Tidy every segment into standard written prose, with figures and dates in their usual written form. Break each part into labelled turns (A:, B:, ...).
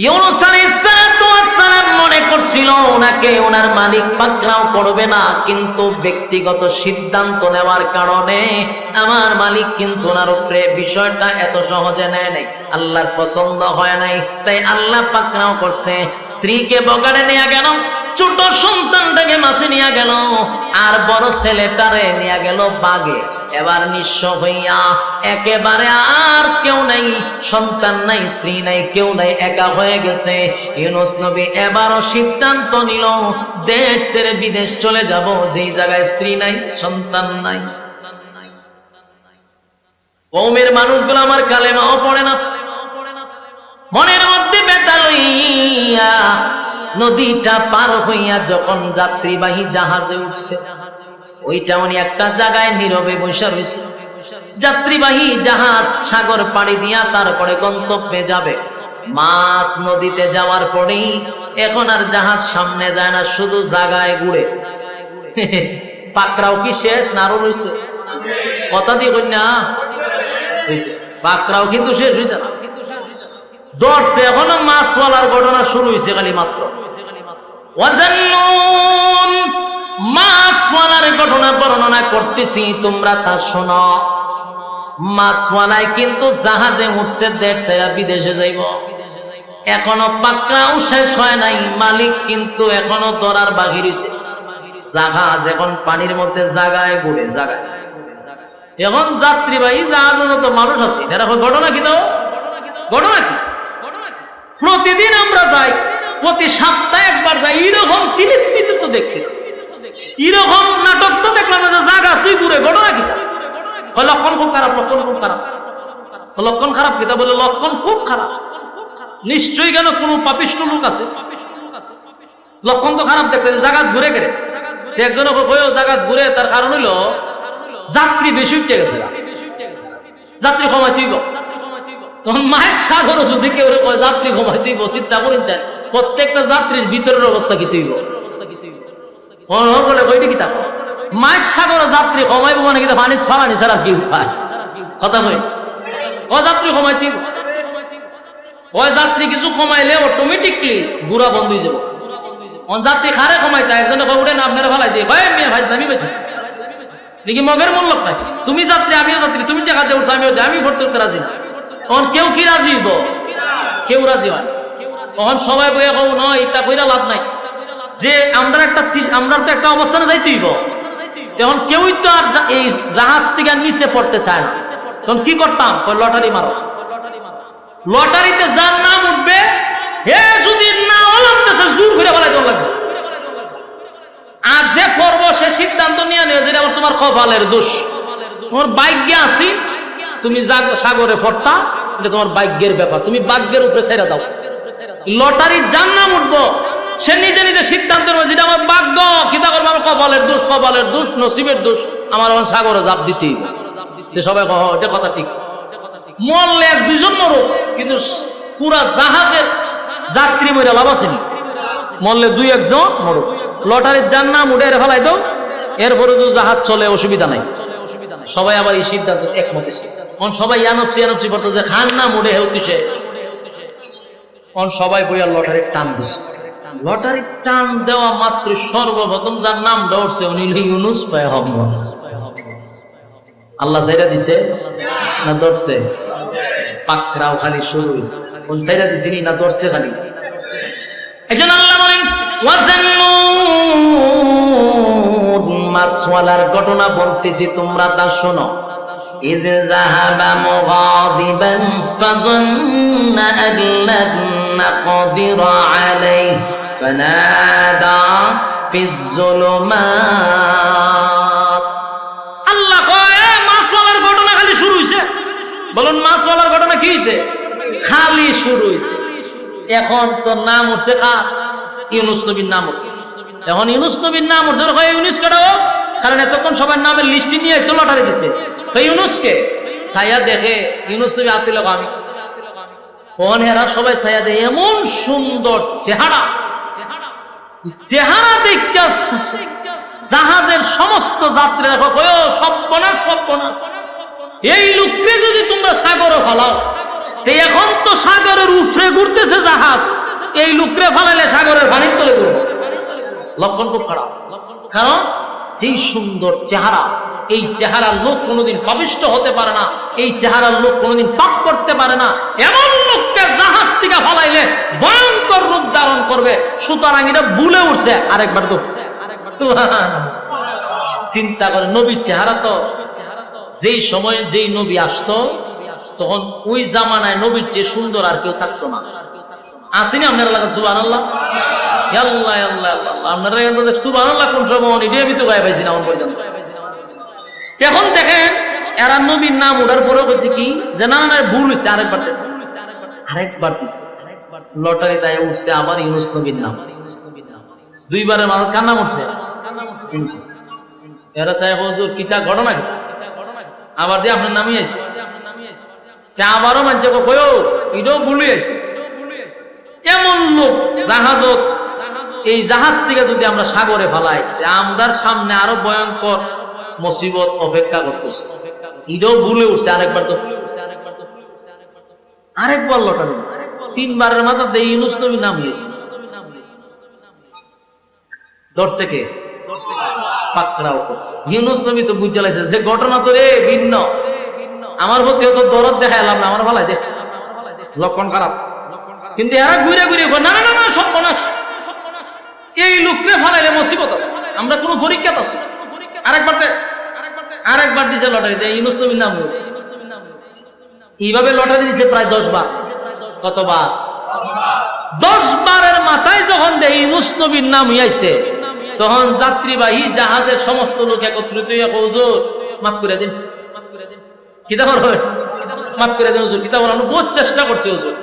A: ইউনূস আলাইহিস সালাম মনে করছিল ওনাকে ওনার মালিক পাকড়াও করবে না, কিন্তু ব্যক্তিগত সিদ্ধান্ত নেওয়ার কারণে আমার মালিক কিন্তু ওনার উপরে বিষয়টা এত সহজে নেয় নাই, আল্লাহর পছন্দ হয় নাই, তাই আল্লাহ পাকড়াও করছে। স্ত্রীকে বগাড়ে নিয়ে গেল, ছোট সন্তানটাকে মাছে নিয়ে গেল, আর বড় ছেলেটারে নিয়ে গেল বাগে। এবার নিঃস্ব হইয়া একেবারে আর কেউ নাই, সন্তান নাই, স্ত্রী নাই, কেউ নাই, একা হয়ে গেছে। ইউনূস নবী এবারও সিদ্ধান্ত নিল দেশ ছেড়ে বিদেশ চলে যাব, যেই জায়গায় স্ত্রী নাই, সন্তান নাই। কওমের মানুষগুলো আমার কালেমাও পড়ে না, মনের মধ্যে ব্যথা লইয়া নদীটা পার হইয়া যখন যাত্রীবাহী জাহাজে উঠছে, ওইটা উনি একটা জায়গায় নীরবে বসে রয়েছে। যাত্রীবাহী জাহাজ সাগর পাড়ি দিয়া তারপরে গন্তব্যে যাবে। মাছ নদীতে যাওয়ার পরেই এখন আর জাহাজ সামনে যায় না, শুধু জায়গায় ঘুরে। পাকড়াও কি শেষ না আরো রয়েছে? কথা দিয়ে কন্যা হয়েছে, পাকড়াও কিন্তু শেষ হয়েছে না, ধরছে এখনো মাছওয়ালার ঘটনা শুরু হয়েছে খালি মাত্র। ওয়াজান্নুন, মাছওয়ালার ঘটনা বর্ণনা করতেছি, তোমরা তা শোনো। মাছওয়ালায় কিন্তু জাহাজে উঠছে, দেশ ছেড়ে বিদেশে যাইব। এখনো পাকড়াও শেষ হয় নাই, মালিক কিন্তু এখনো ধরার বাকি রয়েছে। জাহাজ এখন পানির মধ্যে জায়গায় ঘুরে, জায়গায়। এখন যাত্রীবাহী জাহাজের তো মানুষ আছে, এরকম ঘটনা কি দাও? ঘটনা কি? প্রতিদিন আমরা যাই, প্রতি সপ্তাহে একবার যাই, এরকম 30 মিনিট তো দেখছি, এরকম নাটক তো দেখলাম না। জায়গা তুই ঘুরে, ঘটনা কি? লক্ষণ খুব খারাপ, লক্ষণ খুব খারাপ। লক্ষণ খারাপ কিতা বলে? লক্ষণ খুব খারাপ। নিশ্চয়ই কেন কোন পাপিষ্ঠ লোক আছে, লক্ষণ তো খারাপ দেখতে। জায়গা ঘুরে গেলে একজন জায়গা ঘুরে, তার কারণ হইলো যাত্রী বেশি উঠে গেছে, যাত্রী কমাই তুইব। তখন মায়ের সাগর যদি কেউ যাত্রী কমাই তুইব, চিন্তা করেন প্রত্যেকটা যাত্রীর ভিতরের অবস্থা কি তুইব বলে কইবি কি? তা মায়ের সাগর যাত্রী কমাইব মানে কি? পানি ছড়ানি ছাড়া কি উপায়? কথা কই, ও যাত্রী কমাই তুইব, ওই যাত্রী কিছু কমাইলে অটোমেটিকলি গুড়া বন্ধ হয়ে যাব। যাত্রী খারে কমাইতে একজনে উঠে না আপনারা ভালাই দিয়ে ভাই মেয়ে ভাই দামি বেছে দেখি মগের মূল্য নাকি? তুমি যাত্রী আমিও যাত্রী, তুমি টাকা দিয়ে উঠছো আমিও, আমি ভর্তি করতে রাজি না। তখন কেউ কি রাজি হইব? কেউ রাজি হয়। তখন সবাই বইয়া কব নয়, এটা কইরা লাভ নাই, যে আমরা তো একটা অবস্থানে যাইতে হইব। তখন কেউই তো আর এই জাহাজ থেকে নিচে পড়তে চায় না। তখন কি করতাম? লটারি মারো, লটারিতে যার নাম উঠবে, হে যদি না ওলামতেছে জোর করে বলাই দেওয়া লাগবে। আর যে পড়বো সে সিদ্ধান্ত নিয়ে নেয় যে আবার তোমার কপালের দোষ, তোমার ভাগ্যে আসি, তুমি সাগরে পড়তা, এটা তোমার ভাগ্যের ব্যাপার, তুমি ভাগ্যের উপরে ছেড়ে দাও। লটারির যার নাম উঠবো সে নিজে নিজে সিদ্ধান্ত নেবে, যেটা আমার ভাগ্য, কিতা করবো, আমার কপালের দোষ, কপালের দোষ, নসিবের দোষ, আমার এখন সাগরে জাপ দিতেই। সবাই কহ এটা কথা ঠিক। মরলে 1-2 জন মরুক, কিন্তু পুরা জাহাজের যাত্রী মরে লাভ আসেনি। মরলে 2-1 জন মরুক, লটারির যার নাম উঠে ফেলাই দাও, এরপরে তো জাহাজ চলে, অসুবিধা নাই। সবাই আবার এই সিদ্ধান্ত একমত। সবাই ইয়ানপসি পড়তো যে খান নাম উঠে হেউ দিছে, সবাই বইয়া লটারির টান দিচ্ছে। লটারির টান দেওয়া মাত্র সর্বপ্রথম যার নাম দৌড়ছে উনি ইউনূস পয়গম্বর। আল্লাহ সাইরা দিছে না দৌড়ছে? পাকড়াও খালি শুরু হয়েছে, কোন সাইরা দিছে না দৌড়ছে খালি? একজন আল্লাহ বলেন ওয়াজান্নুন, মাছওয়ালার ঘটনা বলতেছি, তোমরা তা শোনো। إذ ذهب مغاضبا فظن أن لن نقدر عليه فنادى في الظلمات। আল্লাহ কয় মাছওয়ালার ঘটনা খালি শুরু হইছে। বলুন মাছওয়ালার ঘটনা কি হইছে? খালি শুরু হইছে। এখন তো নাম উঠছে কার? ইউনূস নবীর নাম উঠছে। এখন ইউনূস নবীর নাম উঠছে, ইউনূস কাটাও, কারণ এতক্ষণ সবার নামের লিস্ট নিয়ে তো লটারি দিছে। ইউনূসকে ছায়া দেখে ইউনূস নবী আতিল আমি কোন হেরা সবাই ছায়া দেখে, এমন সুন্দর চেহারা, চেহারা দেখে জাহাজের সমস্ত যাত্রীরা সর্বনাশ, সর্বনাশ, এই লোককে যদি তোমরা সাগরে ফেলাও এখন তো সাগরের উপরে ঘুরতেছে জাহাজ, এই লুকরে ফালাইলে সাগরের পানির তলে ঘুরবো। লক্ষণ খুব খারাপ। কারণ যেই সুন্দর চেহারা, এই চেহারার লোক কোনোদিন পাপিষ্ট হতে পারে না, এই চেহারার লোক কোনোদিন পাপ করতে পারে না। এমন লোককে জাহাজ থেকে ফালাইলে ভয়ঙ্কর রূপ ধারণ করবে। সুতরাং এটা ভুলে উঠছে, আরেকবার তো চিন্তা করে। নবীর চেহারা তো যেই সময় যেই নবী আসতো তখন ওই জামানায় নবীর চেয়ে সুন্দর আর কেউ থাকতো না। আসেনি আপনারা লাগা সুবহানাল্লাহ, আল্লাহ আল্লাহ আল্লাহ। আপনারা সুবহানাল্লাহ কোন সময় এটাই আমি তো গায়ে পাইছি না এখন পর্যন্ত। এখন দেখেন এরা নবীর নাম ওঠার পরেও বলছে কি যে না না ভুল হয়েছে, আরেকবার দিচ্ছে লটারি তাই উঠছে আবার ইউনুস নবীর নাম। দুইবারের মাঝে কান্না উঠছে। এরা চাই হুজুর কিতা ঘটনা কি, আবার দিয়ে আপনার নামই আছে, আবারও মানছে কয়ও এটাও ভুল হয়েছে। এমন লোক জাহাজত, এই জাহাজ থেকে যদি আমরা সাগরে ফেলাই, আমরার সামনে আরো ভয়ঙ্কর মুসিবত অপেক্ষা করতেছে। এটাও ভুলে উঠছে, আরেকবার লটারি তিনবারের মাথাতে ইউনুস নবীর নাম হয়েছে। ধরছে কে? পাকড়াও করছে। ইউনুস নবী তো বুঝে লাইছে যে ঘটনা তো রে ভিন্ন, আমার প্রতি তো দরদ দেখাইলাম না, আমার ভালাই দেখ লক্ষণ খারাপ। কিন্তু এরা ঘুরে ঘুরে না না না সব না, এই লোককে ফালাইলে মুসিবত আছে, আমরা কোনো পরীক্ষা আছে। আরেকবার দিছে লটারিতে ইউনুস নবীর নাম। এইভাবে লটারি দিছে প্রায় 10 বার। কতবার? 10 বারের মাথায় যখন দেয় ইউনুস নবীর নাম হইয়াছে, তখন যাত্রীবাহী জাহাজের সমস্ত লোক একত্রিত হইয়া হুজুর মাফ করে দিন, কিতা করবে মাফ করে দিন হুজুর, কিতা বলেন বহুত চেষ্টা করছি হুজুর,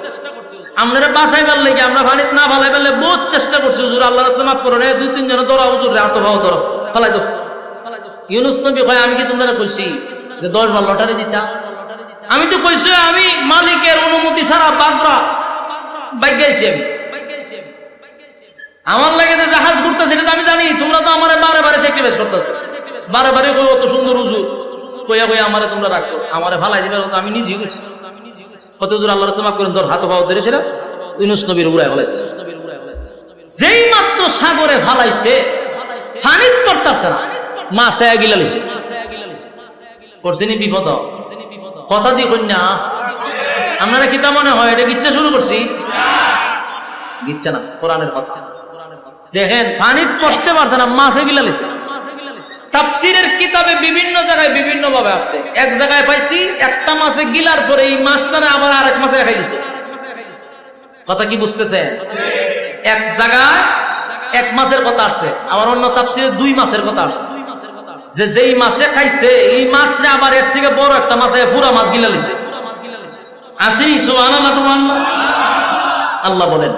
A: আপনারা বাঁচাইবার লেগে আমরা পানিতে না ফালাই ফেললে বহুত চেষ্টা করছি হুজুর, আল্লাহ রাস্তায় মাফ করো। 2-3 জন ধরো হুজুর, হাত ভাও ধরো, ফেলাই দাও। ইউনুস নবী কয় আমি কি তোমরা কইছি যে 10 বার লটারি দিতা? আমি তো কইছি আমি মালিকের অনুমতি ছাড়া বাগরা বাইগাইছি, আমি আমার লাগে যে জাহাজ ঘুরতেছে সেটা আমি জানি, তোমরা তো আমার বারে বারে স্যাক্রিফাইস করতেছো, বারে বারে কই অত সুন্দর হুজুর কইয়া কইয়া আমারে তোমরা রাখছো, আমারে ফালাই দিবে, আমি নিজেই গেছি কত হুজুর আল্লাহর রাস্তায় মাফ করেন, ধর হাত পাও ধরে সেটা ইউনুস নবীর উড়ায় ফেলাইছে। যেই মাত্র সাগরে ফালাইছে পানিত পড়তাছে না, মাছে গিলা লিছে, করছেনি বিপদ। কথা দিয়ে কন্যা আপনারা কিতা মনে হয় এটা গিচ্ছা শুরু করছি? গিচ্ছা না, কোরআনের কথা। দেখেন পানিত পড়তে পারছে না, মাছে গিলা লিছে। তাফসীরের কিতাবে বিভিন্ন জায়গায় বিভিন্ন ভাবে আসছে। এক জায়গায় পাইছি একটা মাছে গিলার পরে এই মাছটারে আবার আরেক মাছে খাই দিছে। কথা কি বুঝতেছে? এক জায়গায় এক মাছের কথা আসছে, আবার অন্য তাফসীরে 2 মাছের কথা আসছে। যে যেই মাছে খাইছে এই মাছরে আবার এর থেকে বড় একটা মাছে পুরা মাছ গিলা লিছে। আসি সুবহানাল্লাহ, সুবহানাল্লাহ। আল্লাহ বলেন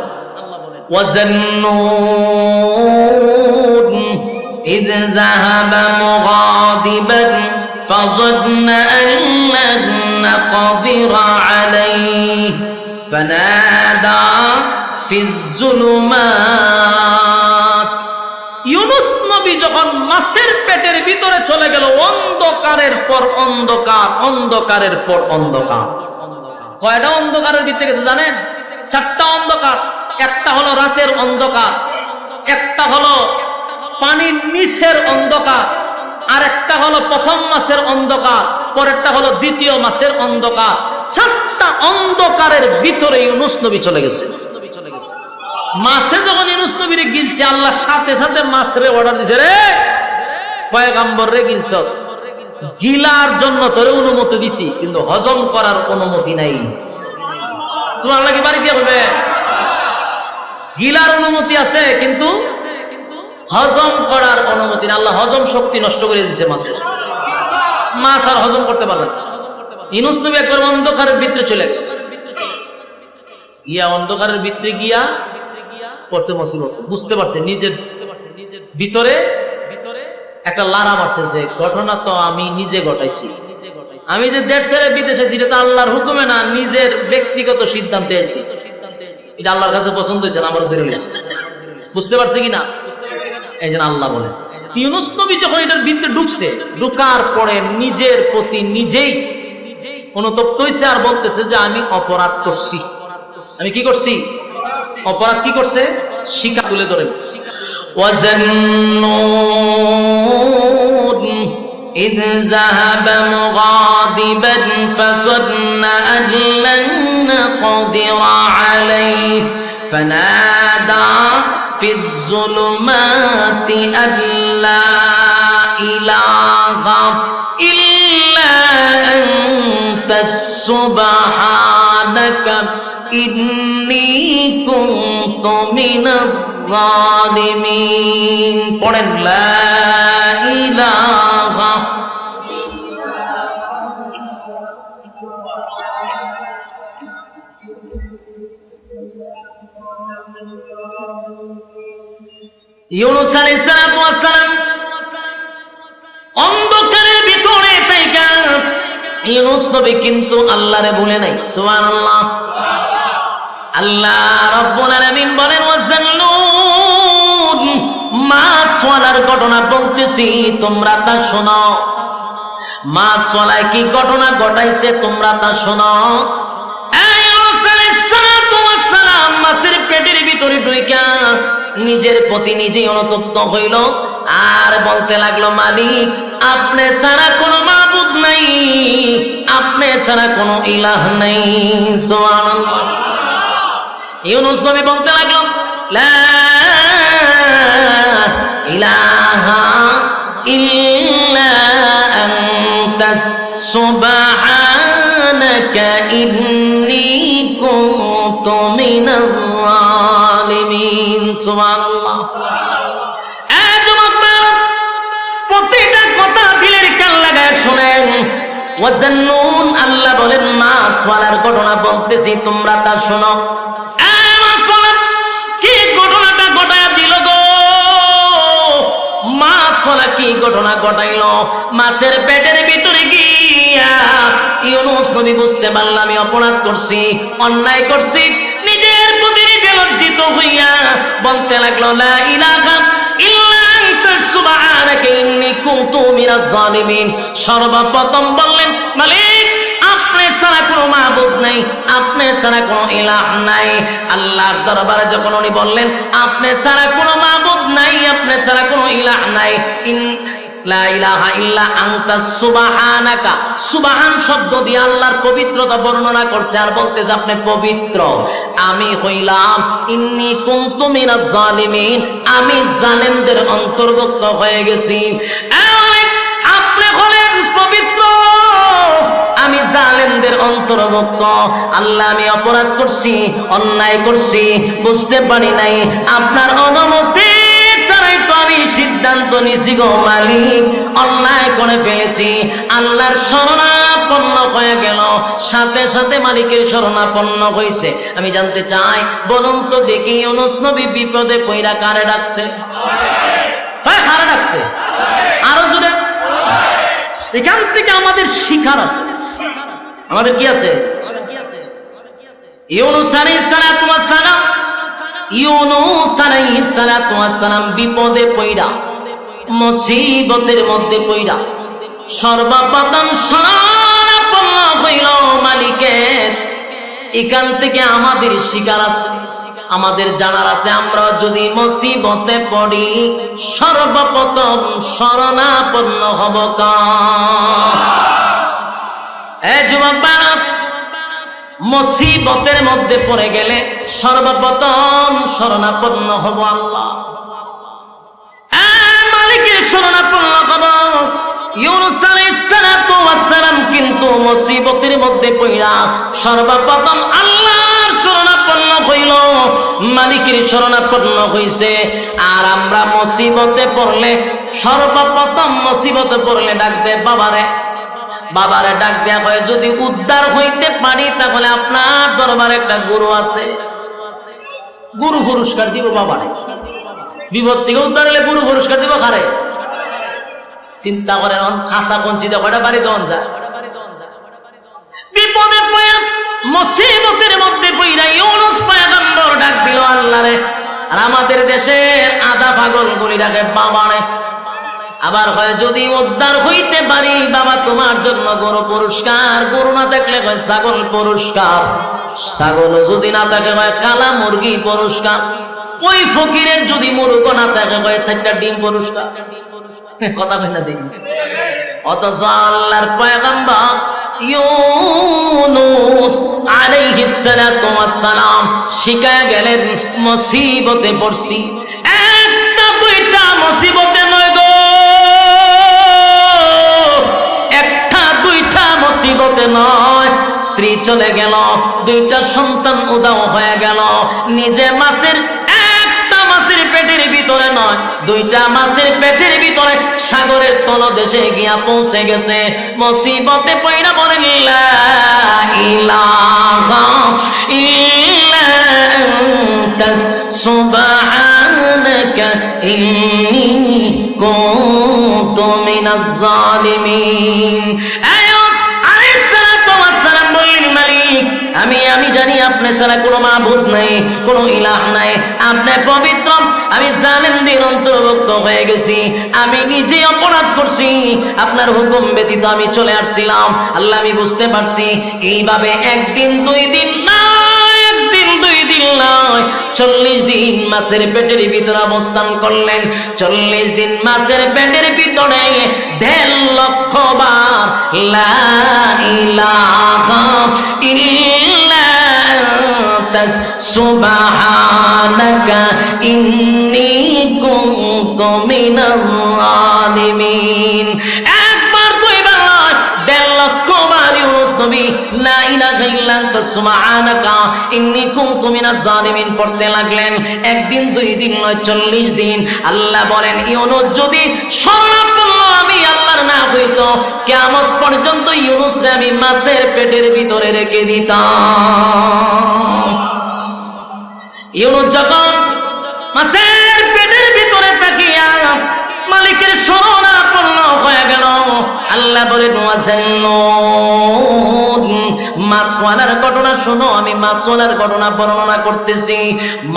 A: ওয়াজান্নুন إذ ذهب مغاضبا فظن أن لن نقدر عليه فنادى في الظلمات। ইউনুস নবী যখন মাছের পেটের ভিতরে চলে গেল, অন্ধকারের পর অন্ধকার, অন্ধকারের পর অন্ধকার। কয়টা অন্ধকারের ভিতরে গেছে জানেন? 4টা অন্ধকার। একটা হলো রাতের অন্ধকার, একটা হলো পানির নিচের অন্ধকার, আর একটা হলো প্রথম মাসের অন্ধকার, পরেরটা হলো দ্বিতীয় মাসের অন্ধকার। 4টা অন্ধকারের ভিতরে ইউনুস নবী চলে গেছে। মাছে যখন ইউনুস নবীরে গিলছে, আল্লাহ সাথে সাথে মাছরে অর্ডার দিছে, রে পয়গম্বর রে গিলছস, গিলার জন্য তোরে অনুমতি দিছি, কিন্তু হজম করার অনুমতি নাই। সুবহানাল্লাহ কি বাড়ি দিয়ে বলবে? গিলার অনুমতি আছে কিন্তু হজম করার অনুমতি না। আল্লাহ হজম শক্তি নষ্ট করে দিয়েছে মাছের, মাছ আর হজম করতে পারবে না। ইউনুস নবী একবার অন্ধকারের ভিতরে চলে গেছে, গিয়া অন্ধকারের ভিতরে গিয়া পড়ছে মুসিবত। বুঝতে পারছে নিজের ভিতরে একটা লারা মারছে যে ঘটনা তো আমি নিজে ঘটাইছি, আমি যে দেশ ছেড়ে বিদেশে ছিল এটা আল্লাহর হুকুমে না, নিজের ব্যক্তিগত সিদ্ধান্তে আছি। এটা আল্লাহর কাছে পছন্দ হয়েছে না, আমার ধরে নিয়েছে। বুঝতে পারছে কিনা? এই জন্য আল্লাহ বলেন ইউনুস নবী যখন এটার ভিতরে ঢুকছে, ঢুকার পরে নিজের প্রতি নিজেই অনুতপ্ত হইছে আর বলতেছে যে আমি অপরাধ করছি। আমি কি করছি? অপরাধ কি করছে? শিকা তুলে ধরে وَذَنُّونٍ إِذْ ذَهَبَ مُغَاضِبًا فَظَنَّ أَن لَّن نَّقْدِرَ عَلَيْهِ فَنَادَىٰ فِي الظُّلُمَاتِ أَن لَّا إِلَٰهَ إِلَّا أَنتَ سُبْحَانَكَ إِنِّي كُنتُ مِنَ الظَّالِمِينَ। পড়েন লা ইলাহা। ইউনূস আলাইহিস সালাম অন্ধকারের ভিতরে থাইকা ইউনূস নবী কিন্তু আল্লাহরে ভুলে নাই। সুবহানাল্লাহ। আল্লাহ রাব্বুল আলামিন বলেন ওয়াজান্নুন, মাছওয়ালার ঘটনা বলতেছি, তোমরা তা শোনো। মাছওয়ালায় কি ঘটনা ঘটাইছে তোমরা তা শোনো। মাছের পেটের ভিতরে ঢুইকা নিজের প্রতি নিজেই অনুতপ্ত হইল আর বলতে লাগলো, মালিক আপনি ছাড়া কোনো মাবুদ নাই, আপনি ছাড়া কোনো ইলাহ নাই। সুবহানাল্লাহ। ইউনূস নবী বলতে লাগলো, লা ইলাহা ইল্লা আনতা সুবহানাকা ইন্নী কুনতু মিনাল যালিমিন। সুবহানাল্লাহ। প্রতিটা কথা দিলের কান লাগায় শুনেন। ওয়াজান্নুন, আল্লাহ বলেন মাছওয়ালার ঘটনা বলতেছি, তোমরা তা শোনো। কি ঘটনাটা ঘটায় দিল গো? মাছওয়ালা কি ঘটনা ঘটাইল? মাছের পেটের ভিতরে গিয়া ইউনূস নবী বুঝতে পারলাম আমি অপরাধ করছি, অন্যায় করছি। নিজের প্রতি নিজে লজ্জিত হইয়া বলতে লাগলো, লা ইলাহা ইল্লা আনতা সুবহানাকা ইন্নী কুনতু মিনাজ জালিমিন। সর্বপ্রথম বললেন, মালিক আপনি ছাড়া কোনো মাবুদ নাই, আপনি ছাড়া কোনো ইলাহ নাই। আল্লাহর দরবারে যখন উনি বললেন আপনি ছাড়া কোনো মাবুদ নাই, আপনি ছাড়া কোনো ইলাহ নাই, লা ইলাহা ইল্লা আনতা সুবহানাকা, সুবহান শব্দ দিয়ে আল্লাহর পবিত্রতা বর্ণনা করছে আর বলতেছে আপনি পবিত্র। আমি হইলাম ইন্নী কুনতু মিনাজ জালিমিন, আমি জালেমদের অন্তর্ভুক্ত হয়ে গেছি। আপনি হলেন পবিত্র, আমি জালেমদের অন্তর্ভুক্ত। আল্লাহ আমি অপরাধ করছি, অন্যায় করছি, বুঝতে পারি নাই, আপনার অনুমতি ছাড়াই তো আমি সিদ্ধান্ত নিছি গো মালিক, অন্যায় করে ফেলেছি। আল্লাহর শরণাপন্ন হয়ে গেল, সাথে সাথে মালিকের শরণাপন্ন হয়েছে। আমি জানতে চাই, বলুন তো দেখি ইউনূস নবী বিপদে পইরা কারে ডাকছে? হ্যাঁ, কারে ডাকছে? আরো জোরে। এখান থেকে আমাদের শিখার আছে। আমাদের কি আছে? ইউনূস আলাইহিস সালাম, ইউনূস আলাইহিস সালাম বিপদে পইরা, মুসিবতের মধ্যে পইরা সর্বপ্রথম শরণাপন্ন হইল মালিকের। এখান থেকে আমাদের শিকার আছে, আমাদের জানার আছে, আমরা যদি মুসিবতে পড়ি সর্বপ্রথম শরণাপন্ন হব কার? যুবক বাবা, মুসিবতের মধ্যে পড়ে গেলে সর্বপ্রথম শরণাপন্ন হব আল্লাহ, মালিকের শরণাপন্ন হব। ইউনূস আলাইহিস সালাম কিন্তু মুসিবতের মধ্যে পড়া সর্বপ্রথম আল্লাহর শরণাপন্ন হইল, মালিকের শরণাপন্ন হইছে। আর আমরা মুসিবতে পড়লে সর্বপ্রথম মুসিবতে পড়লে ডাকবে বাবারে, বাবারে ডাক দেয়া হয়, যদি উদ্ধার হইতে পারি তাহলে আপনার দরবারে একটা গুরু আছে, গুরু পুরস্কার দিব বাবারে। বিপদ থেকে উদ্ধার হলে গুরু পুরস্কার দিব কারে? চিন্তা করেন, খাসা কঞ্চিতে কয়টা বাড়ি দেওয়া যায়? বিপদে পড়ে মুসিবতের মধ্যে পড়া ইউনূস পয়গম্বর ডাক দিল আল্লাহরে। আর আমাদের দেশের আধা পাগল গুলি ডাকে বাবারে। আবার হয় যদি উদ্ধার হইতে পারি বাবা তোমার জন্য গরু পুরস্কার, গরু না থাকলে হয় ছাগল পুরস্কার, ছাগল যদি না থাকে হয় কালা মুরগি পুরস্কার, ওই ফকিরের যদি মুরগ না থাকে হয় 4টা ডিম পুরস্কার। কথা কই না দেখি। অথচ আল্লাহর পয়গম্বর ইউনূস আলাইহিস সালাতু ওয়াস সালাম শিখায় গেলেন মুসিবতে পড়ছি, একটা দুইটা মুসিবতে নয় গো, একটা দুইটা মুসিবতে নয়। স্ত্রী চলে গেল, 2টা সন্তান উদাও হয়ে গেল, নিজে মাছের মাছের পেটের ভিতরে নয় 2টা মাছের পেটের ভিতরে সাগরের তলদেশে গিয়া পৌঁছে গেছে। মুসিবতে পয়রা বলেন লা ইলাহা ইল্লা আনতা সুবহানাকা ইন্নী কুনতু মিনাজ জালিমিন। আমি জানি আপনি ছাড়া কোনো মাবুদ নাই, কোনো ইলাহ নাই, আপনি পবিত্র, আমি জানেন দিন অন্তর্ভুক্ত হয়ে গেছি, আমি নিজে অপরাধ করছি, আপনার হুকুম ব্যতীত আমি চলে আসছিলাম। আল্লাহ আমি বুঝতে পারছি। এইভাবে 1 দিন 2 দিন নয়, 1 দিন 2 দিন নয়, 40 দিন মাছের পেটের ভিতরে অবস্থান করলেন। 40 দিন মাছের পেটের ভিতরে 1.5 লক্ষ বার লা ইলাহা ইল্লা আনতা সুবহানাকা ইন্নী কুনতু মিনাল জালিমিন। একবার দুইবার 1.5 লক্ষ বার ইউনূস নবী লা ইলাহা ইল্লা আনতা সুবহানাকা ইন্নী কুনতু মিনাজ জালিমিন পড়তে লাগলেন। 1 দিন 2 দিন নয়, 40 দিন। আল্লাহ বলেন ইউনূস যদি শরণাপন্ন আমি আল্লাহর না হইতো, কিয়ামত পর্যন্ত ইউনূসকে আমি মাছের পেটের ভিতরে রেখে দিতাম। ইউনূস যখন মাছের পেটের ভিতরে তাকিয়া মালিকের শরণাপন্ন হয়ে গেল, আল্লাহ বলেন মাছওয়ালার ঘটনা শোনো, আমি মাছওয়ালার ঘটনা বর্ণনা করতেছি।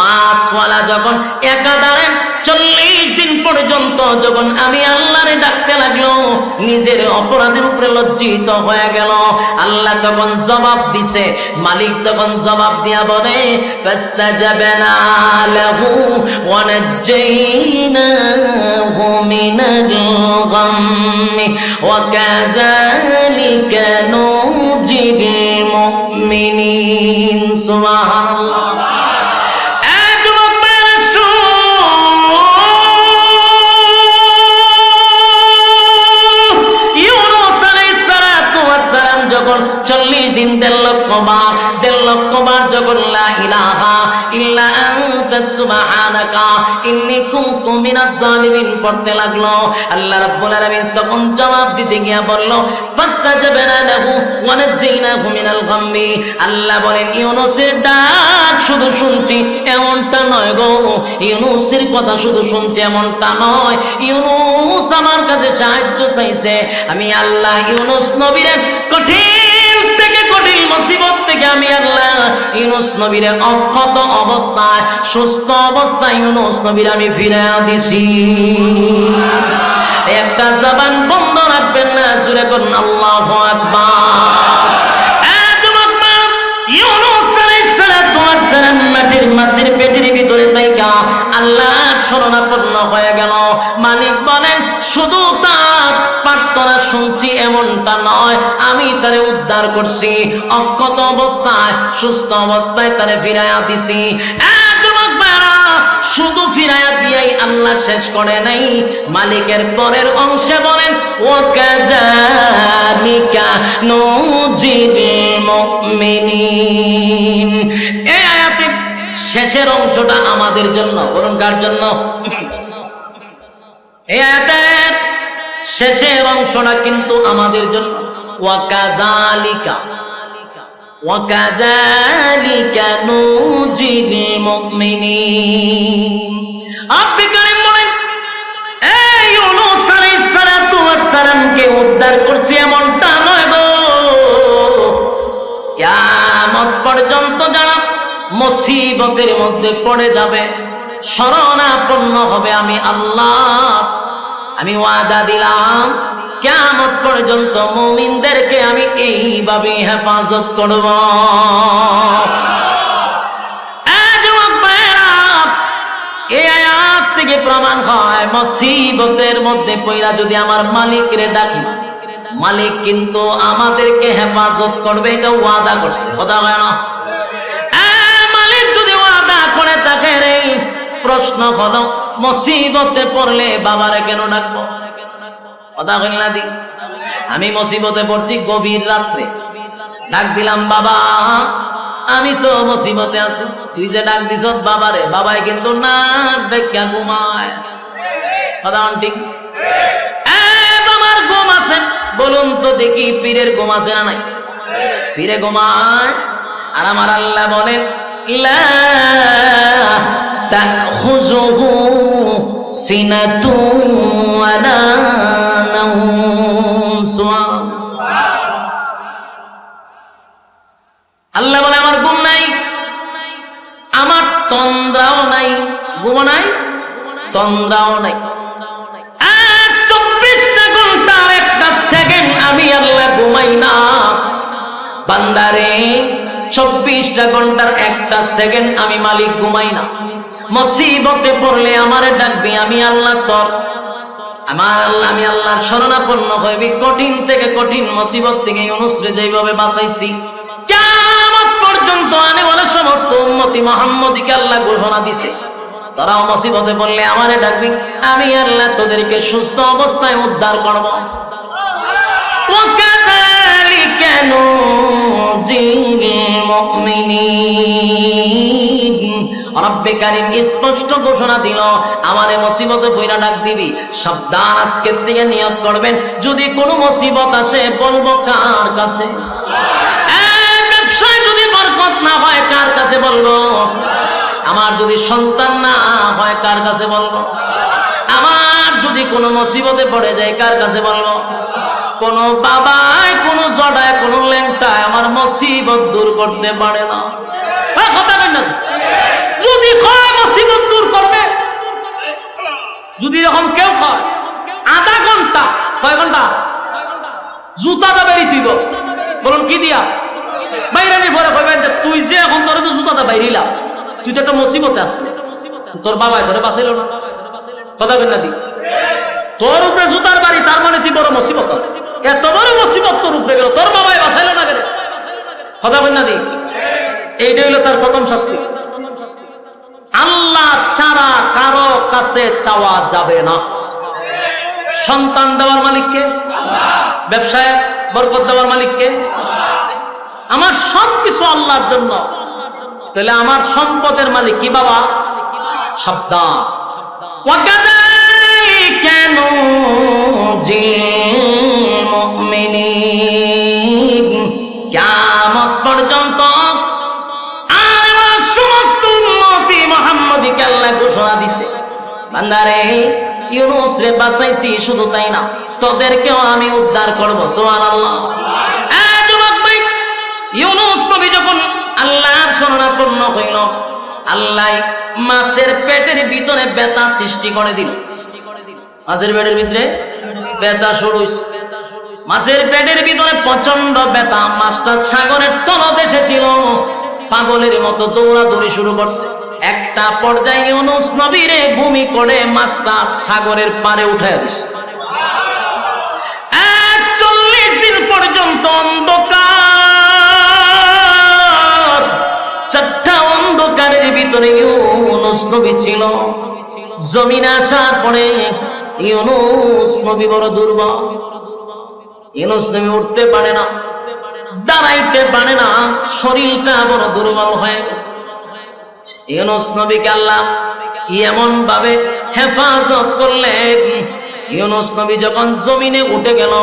A: মাছওয়ালা যখন একাধারে 40 দিন পর্যন্ত যখন আমি আল্লাহরে ডাকতে লাগলো, নিজের অপরাধের উপরে লজ্জিত হয়ে গেল। আল্লাহ তখন জবাব দিছে, মালিক তখন জবাব দিয়া বলে ফাস্তাজাবনা লাহু ওয়া নাজ্জাইনাহু মিনাল গাম্মি ওয়া কাযালিকা নুজিল মুমিনিন। সুবহানাল্লাহ। যখন 40 দিন 1.5 লক্ষ বার যখন লা ইলাহা ইল্লা আনতা সুবহানাকা ইন্নী কুনতু মিনাজ জালিমিন পড়তে লাগলো, আল্লাহ রাব্বুল আলামিন তখন জবাব দিতে গিয়া বলল ফাস্তাজাবনা লাহু ওয়া নাজ্জাইনাহু মিনাল গাম্মি। আল্লাহ বলেন ইউনূসের ডাক শুধু শুনছি এমনটা নয় গো, ইউনূসের কথা শুধু শুনছি এমনটা নয়, ইউনূস আমার কাছে সাহায্য চাইছে। আমি আল্লাহ ইউনূস নবীর কঠিন থেকে কঠিন মুসিবত থেকে আমি আল্লাহ ইউনূস নবীর অক্ষত অবস্থায় সুস্থ অবস্থায় ইউনূস নবীর আমি ফিরাইয়া দিছি। একটা জবান বন্ধ রাখবেন না, জোরে করুন আল্লাহু আকবার। ইউনূস আলাইহিস সালাতু ওয়াস সালাম মাছের পেটের ভিতরে থাইকা আল্লাহর শরণাপন্ন হয়ে গেল। মালিক বলেন শুধু তার প্রার্থনা শুনছি এমনটা নয়, আমি তারে উদ্ধার করছি, অক্ষত অবস্থায় সুস্থ অবস্থায় তারে ফিরাইয়া দিছি। শুধু ফিরাইয়া দিয়াই আল্লাহ শেষ করে নাই, মালিকের পরের অংশে বলেন ওয়া কাযালিকা নুজিল মুমিনিন। এই আয়াতের শেষের অংশটা আমাদের জন্য, বলুন কার জন্য? এই আয়াতের শেষের অংশটা কিন্তু আমাদের জন্য। ওয়া কাযালিকা নুজিল মুমিনিন। আপনি কারিম বলেন এই ইউনূস আলাইহিস সালাতু ওয়াস সালামকে উদ্ধার করছি এমনটা নয় গো, কিয়ামত পর্যন্ত যারা মুসিবতের মধ্যে পড়ে যাবে, শরণাপন্ন হবে আমি আল্লাহ, আমি ওয়াদা দিলাম কিয়ামত পর্যন্ত মুমিনদেরকে আমি এইভাবে হেফাজত করব। এই আয়াত থেকে প্রমাণ হয় মুসিবতের মধ্যে পড়া যদি আমার মালিকরে ডাকি, মালিক কিন্তু আমাদেরকে হেফাজত করবে, এটা ওয়াদা করছে। কথা হয় না? মালিক যদি ওয়াদা করে থাকে রে, প্রশ্ন হলো মুসিবতে পড়লে বাবারে কেন ডাকবো? কথা হয় না? দি আমি মুসিবতে পড়ছি গভীর রাত্রে, ডাক দিলাম বাবা আমি তো মুসিবতে আছি, তুই যে ডাক দিছ বাবারে, বাবাই কিন্তু না দেখা ঘুমায়। কথা ঠিক? তোমার ঘুম আছে? বলুন তো দেখি, পীরের ঘুম আছে না নাই? পীরে ঘুমায়। আর আমার আল্লাহ বলেন লা তাখুযুহু সিনাতুন ওয়ালা নাওম। আল্লাহ বলে আমার ঘুম নাই, আমার তন্দ্রাও নাই। ঘুম নাই, তন্দ্রাও নাই। 24টা ঘন্টা একটা সেকেন্ড আমি আল্লাহ ঘুমাই না। বান্দারে 24টা ঘন্টার একটা সেকেন্ড আমি মালিক ঘুমাই না। মুসিবতে পড়লে আমারে ডাকবি, আমি আল্লাহ তোর, আমার আল্লাহ, আমি আল্লাহর শরণাপন্ন হইবি। কঠিন থেকে কঠিন মুসিবত থেকে ইউনূসরে যেভাবে বাঁচাইছি, কিয়ামত পর্যন্ত আনে বলে সমস্ত উম্মতি মুহাম্মদীকে আল্লাহ ঘোষণা দিছে, তারাও মুসিবতে পড়লে আমারে ডাকবি, আমি আল্লাহ তোদেরকে সুস্থ অবস্থায় উদ্ধার করব। ওয়াকাযালিকা নুজিল মুমিনিন। রব্বে কারীম স্পষ্ট ঘোষণা দিল, আমারে মুসিবতে পইরা ডাক দিবি, সাবধান আজকের থেকে নিয়ত করবেন, যদি কোনো মুসিবত আসে বলবো কার কাছে? ব্যবসায় যদি বরকত না হয় কার কাছে বলবো? আমার যদি সন্তান না হয় কার কাছে বলবো? আমার যদি কোনো মুসিবতে পড়ে যায় কার কাছে বলবো? কোন বাবায়, কোন জড়ায়, কোন ল্যাংটায় আমার মুসিবত দূর করতে পারে না। কথা বলেন না? যদি কয় মুসিবত দূর করবে, যদি এরকম কেউ কয় আধা ঘন্টা, কয় ঘন্টা জুতাটা বেরিয়ে দিব, বলুন কি দিয়া বাইরে নিয়ে পরে কইবেন যে তুই যে এখন তোর তো জুতাটা বাইরিলা, তুই তো একটা মুসিবতে আসলি, তোর বাবাই ধরে বাঁচাইল না। কথা বলেন না? দি তোর উপরে জুতার বাড়ি, তার মানে তুই বড় মুসিবত আছে। এত বড় মুসিবত তোর উপরে গেল, তোর বাবাই বাঁচাইল না কেন? কথা বলেন না? দি এইটা হইল তার প্রথম শাস্তি। আল্লাহ ছাড়া কারো কাছে চাওয়া যাবে না। সন্তান দেওয়ার মালিককে, ব্যবসায় বরকত দেওয়ার মালিককে। আমার সবকিছু আল্লাহর জন্য, তাহলে আমার সম্পদের মালিক কি বাবা? সাবধান। ওয়াকাযালিকা নুজিল মুমিনিন। কিয়ামত পর্যন্ত মুহাম্মদীকে আল্লাহ ঘোষণা দিছে, বান্দারে ইউনূস রে বাঁচাইছি, শুধু তাই না তোদেরকেও আমি উদ্ধার করব। সুবহানাল্লাহ। যুবক ভাই, ইউনূস নবী যখন আল্লাহর শরণাপন্ন হইল, আল্লাহ মাছের পেটের ভিতরে ব্যথা সৃষ্টি করে দিল। মাছের পেটের ভিতরে ব্যথা শুরু হইছে। মাছের পেটের ভিতরে প্রচন্ড ব্যথা। মাছটা সাগরের তলদেশে ছিল, পাগলের মতো দৌড়াদৌড়ি শুরু করছে। একটা পর্যায়ে ইউনূস নবীরে ভূমি করে মাছটা সাগরের পারে উঠায় দিছে। 40 দিন পর্যন্ত অন্ধকার, চারটা অন্ধকারের ভিতরে ইউনূস নবী ছিল। জমিনে আসার পরে ইউনূস নবী বড় দুর্বল। ইউনূস নবী উঠতে পারে না, দাঁড়াইতে পারে না, শরীরটা বড় দুর্বল হয়ে গেছে। ইউনূস নবীকে আল্লাহ এমন ভাবে হেফাজত করলেন, ইউনূস নবী যখন জমিনে উঠে গেল,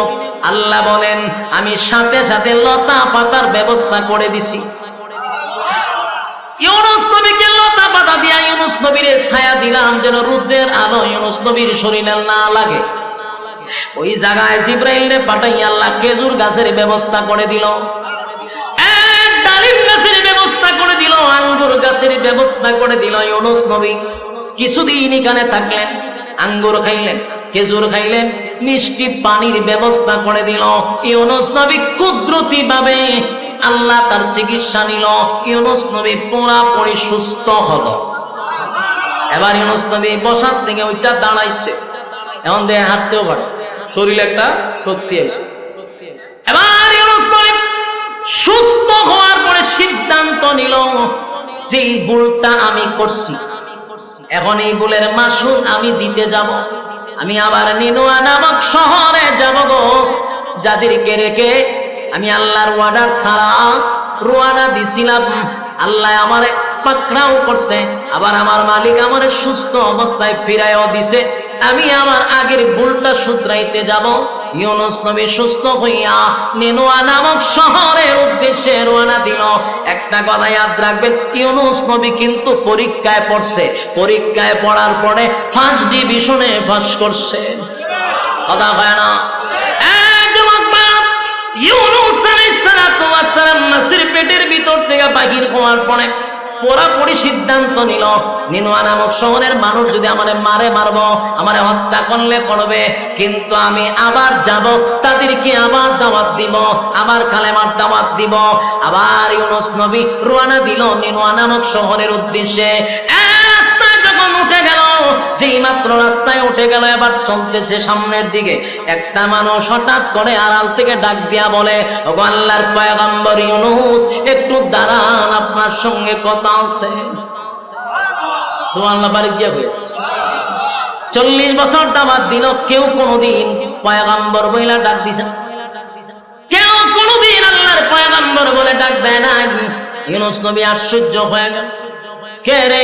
A: আল্লাহ বলেন আমি সাথে সাথে লতা পাতার ব্যবস্থা করে দিছি। ইউনূস নবীকে লতা পাতা দিয়া ইউনূস নবীর ছায়া দিলাম, যেন রোদের আলো ইউনূস নবীর শরীরে না লাগে। ওই জায়গায় জিবরাইল পাঠাইয়া আল্লাহ খেজুর গাছের ব্যবস্থা করে দিল, ডালিম গাছের ব্যবস্থা করে দিল, আঙ্গুর গাছের ব্যবস্থা করে দিল। ইউনূস নবী কিছুদিন এখানে থাকলেন, আঙ্গুর খাইলেন। খেজুর খাইলেন, মিষ্টি পানির ব্যবস্থা করে দিল। ইউনূস নবী কুদরতি ভাবে আল্লাহ তার চিকিৎসা নিল। ইউনূস নবী পুরোপুরি সুস্থ হলো। এবার ইউনূস নবী বসার থেকে ওইটা দাঁড়াইছে, এখন দেহে হাঁটতেও পারে, শরীরে একটা শক্তি আছে। এবার ইউনূস নবী সুস্থ হওয়ার পরে সিদ্ধান্ত নিল যে এই ভুলটা আমি করছি, এখন এই ভুলের মাসুল আমি দিতে যাব। আমি আবার নিনুয়া নামক শহরে যাব গো, যাদেরকে রেখে আমি আল্লাহর ওয়ার্ডার ছাড়া রওনা দিছিলাম। আল্লাহ আমারে পাকড়াও করছে, আবার আমার মালিক আমারে সুস্থ অবস্থায় ফিরাইও দিছে। আমি আমার আগের ভুলটা শুধরাইতে যাব। ইউনূস নবী সুস্থ হইয়া নিনুয়া নামক শহরের উদ্দেশ্যে রওনা দিল। একটা কথা ইয়াদ রাখবেন, ইউনূস নবী কিন্তু পরীক্ষায় পড়ছে, পরীক্ষায় পড়ার পরে ফার্স্ট ডিভিশনে পাস করছে। কথা হয় না? ইউনূস আলাইহিস সালাতু ওয়াস সালাম মাছের পেটের ভিতর থেকে বাহির হওয়ার পরে পুরোপুরি সিদ্ধান্ত নিল, নিনুয়া নামক শহরের মানুষ যদি আমারে মারবো, আমারে হত্যা করলে করবে, কিন্তু আমি আবার যাব, তাদেরকে আবার দাওয়াত দিব, আবার কালেমার দাওয়াত দিব। আবার ইউনূস নবী রওনা দিল নিনুয়া নামক শহরের উদ্দেশ্যে। রাস্তায় যখন উঠে গেল, যেই মাত্র রাস্তায় উঠে গেল, এবার চলতেছে সামনের দিকে, একটা মানুষ হঠাৎ করে আড়াল থেকে ডাক দিয়া বলে, ওগো আল্লাহর পয়গম্বর ইউনূস, একটু দাঁড়ান, আপনার সঙ্গে কথা আছে। সুবহানাল্লাহ। বাড়ি গিয়া হয়ে 40 বছর দাওয়াত দিল, কেউ কোনোদিন পয়গম্বর বইলা ডাক দিছে? কেউ কোনোদিন আল্লাহর পয়গম্বর বলে ডাক দেয় না। ইউনূস নবী আশ্চর্য হয়ে গেল, কে রে?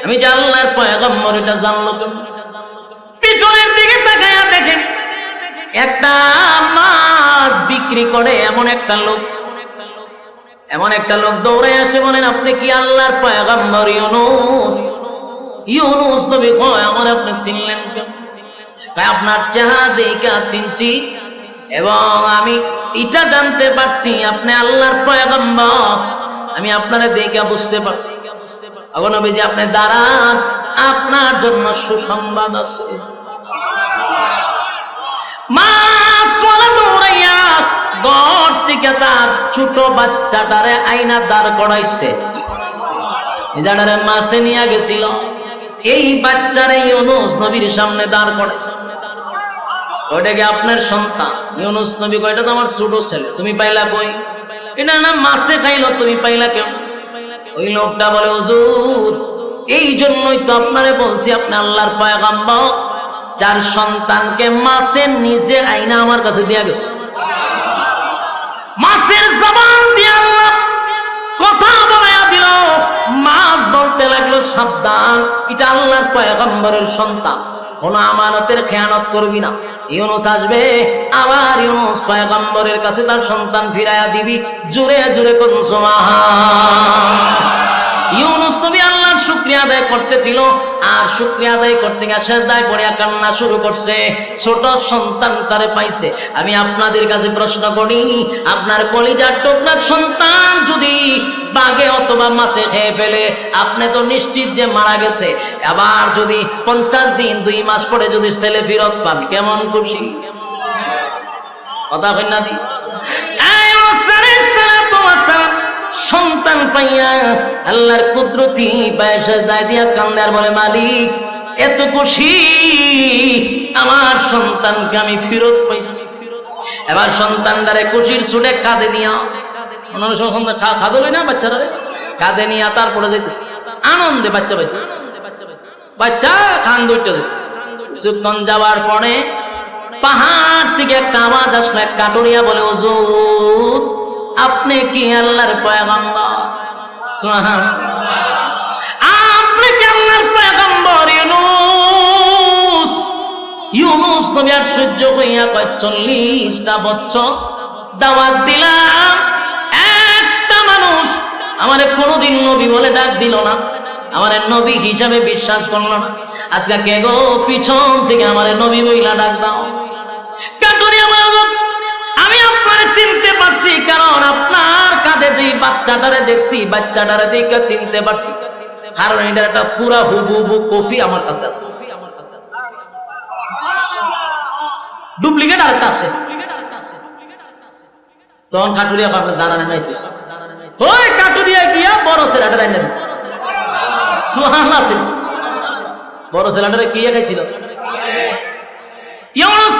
A: আমি যে আল্লাহর পয়গম্বর, এটা জানলো কেমন? পিছনের দিকে তাকায়া দেখেন একটা মাছ বিক্রি করে এমন একটা লোক দৌড়ে আসে, বলেন আপনি কি আল্লাহর পয়গম্বর ইউনূস? ইউনূস নবী কয়, আমার আপনি চিনলেন কেন? আপনার চেহারা দেখে চিনছি, এবং আমি এটা জানতে পারছি আপনি আল্লাহর পয়গম্বর, আমি আপনারা দেখে বুঝতে পারছি। ওগো নবীজি, আপনি দাঁড়ান, আপনার জন্য সুসংবাদ আছে। মাছওয়ালা দৌড়াইয়া ঘর থেকে তার ছোট বাচ্চাটারে আইনা দাঁড় করাইছে, এটারে মাছে নিয়ে গেছিল। এই বাচ্চারে ইউনূস নবীর সামনে দাঁড় করাইছে। ওটাকে আপনার সন্তান? ইউনূস নবী কয়, এটা তো আমার ছোট ছেলে। তুমি পাইলা কই? এটা না মাছে খাইলো, তুমি পাইলা কেন? ওই লোকটা বলে, হুজুর, এই জন্যই তো আপনারে বলছি আপনি আল্লাহর পয়গম্বর, যার সন্তানকে মাছের নিজে আইনা আমার কাছে দিয়া গেছে। মাছের জবান দিয়ে আল্লাহ কথা বলাইয়া দিল। মাছ বলতে লাগলো, সাবধান, এটা আল্লাহর পয়গম্বরের সন্তান, কোন আমানতের খেয়ানত করবি না। ইউনূস আসবে, আবার ইউনূস পয়গম্বরের কাছে তার সন্তান ফিরাইয়া দিবি। জোরে জোরে কোন সুবহান। ইউনূস নবী আল্লাহর শুকরিয়া আদায় করতেছিল, আর শুকরিয়া আদায় করতে গিয়ে সিজদায় পড়ে কান্না শুরু করছে। ছোট সন্তান তারে পাইছে। আমি আপনাদের কাছে প্রশ্ন করি, আপনার কলিজার টুকরার সন্তান যদি বাঘে অথবা মাছে খেয়ে ফেলে, আপনি তো নিশ্চিত যে মারা গেছে। আবার যদি 50 দিন 2 মাস পরে যদি ছেলে ফিরত পান, কেমন খুশি? কথা কই না দি? সন্তান পাইয়া আল্লাহর কুদরতি পায়ে সিজদায় দিয়া কান্দে আর বলে, মালিক, এত খুশি, আমার সন্তানকে আমি ফিরত পাইছি। এবার সন্তানটারে খুশির ছুটে কাঁদে নিয়া, খাদে লই না বাচ্চারা, কাঁদে নিয়া তারপরে যাইতেছে আনন্দে, বাচ্চা পাইছে, বাচ্চা খান দুইটা। কিছুক্ষণ যাওয়ার পরে পাহাড় থেকে একটা আওয়াজ আসলো, এক কাটুরিয়া বলে, হুজুর, আপনি কি আল্লাহর পয়গম্বর? আপনি কি আল্লাহর পয়গম্বর ইউনূস? ইউনূস নবী আশ্চর্য হইয়া কয়, 40টা বছর দাওয়াত দিলাম, একটা মানুষ আমারে কোনোদিন নবী বলে ডাক দিল না, আমারে নবী হিসাবে বিশ্বাস করল না। আজকে কে গো পিছন থেকে আমারে নবী বইলা ডাক দাও? কাটুরিয়া বলে, আমি আপনারে চিনতে পারছি, কারণ আপনার কাঁধে যে বাচ্চাটারে দেখছি, বাচ্চাটারে দেখে চিনতে পারছি, কারণ এটার একটা পুরা হুবহু কপি আমার কাছে আছে। ডুপ্লিকেট আরেকটা আসে, তখন কাটুরিয়া বাপের দানা নেমে দিছে, ওই কাটুরিয়া গিয়া বড় ছেলেটা রান্না দিছে, সুবহানাল্লাহ। বড় ছেলেটারে কি খাইছিল? ইউনুস